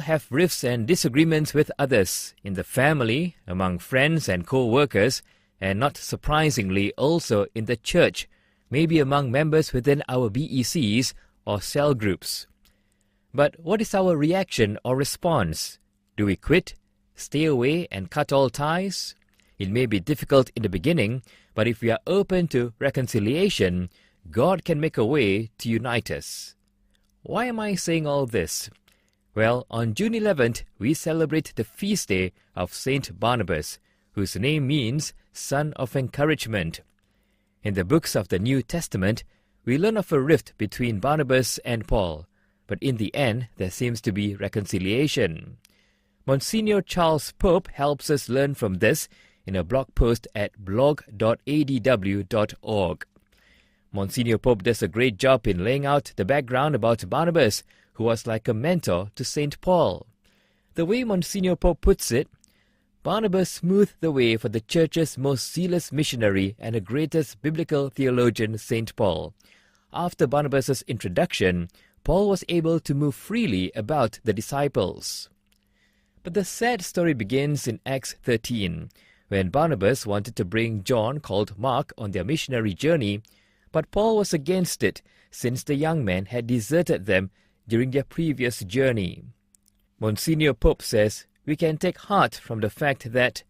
all have rifts and disagreements with others, in the family, among friends and co-workers, and not surprisingly also in the church, maybe among members within our BECs or cell groups. But what is our reaction or response? Do we quit, stay away and cut all ties? It may be difficult in the beginning, but if we are open to reconciliation, God can make a way to unite us. Why am I saying all this? Well, on June 11th, we celebrate the feast day of St.Barnabas, whose name means Son of Encouragement. In the books of the New Testament, we learn of a rift between Barnabas and Paul, but in the end, there seems to be reconciliation. Monsignor Charles Pope helps us learn from this in a blog post at blog.adw.org. Monsignor Pope does a great job in laying out the background about Barnabas, who was like a mentor to St. Paul. The way Monsignor Pope puts it, Barnabas smoothed the way for the church's most zealous missionary and the greatest biblical theologian, St. Paul. After Barnabas' introduction, Paul was able to move freely about the disciples. But the sad story begins in Acts 13, when Barnabas wanted to bring John, called Mark, on their missionary journey, but Paul was against it, since the young men had deserted them during their previous journey. Monsignor Pope says, we can take heart from the fact that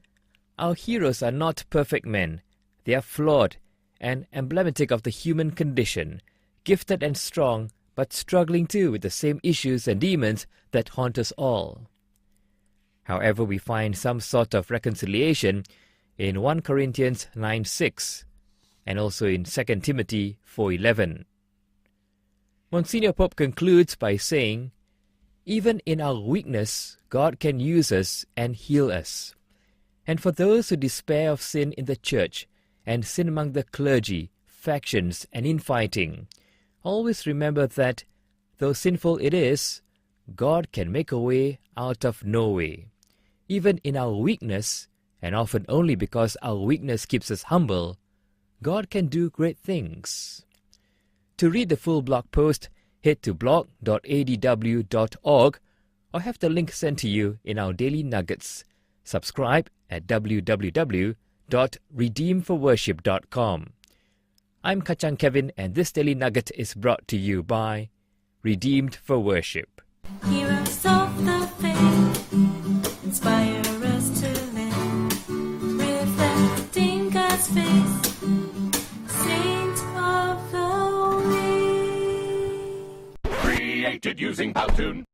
our heroes are not perfect men. They are flawed and emblematic of the human condition, gifted and strong, but struggling too with the same issues and demons that haunt us all. However, we find some sort of reconciliation in 1 Corinthians 9:6 and also in 2 Timothy 4:11. Monsignor Pope concludes by saying, even in our weakness, God can use us and heal us. And for those who despair of sin in the church and sin among the clergy, factions and infighting, always remember that, though sinful it is, God can make a way out of no way. Even in our weakness, and often only because our weakness keeps us humble, God can do great things. To read the full blog post, head to blog.adw.org or have the link sent to you in our Daily Nuggets. Subscribe at www.redeemforworship.com. I'm Kachang Kevin, and this Daily Nugget is brought to you by Redeemed for Worship. Heroes of the faith inspire us to live, reflecting God's face, saint of the week. Created using Powtoon.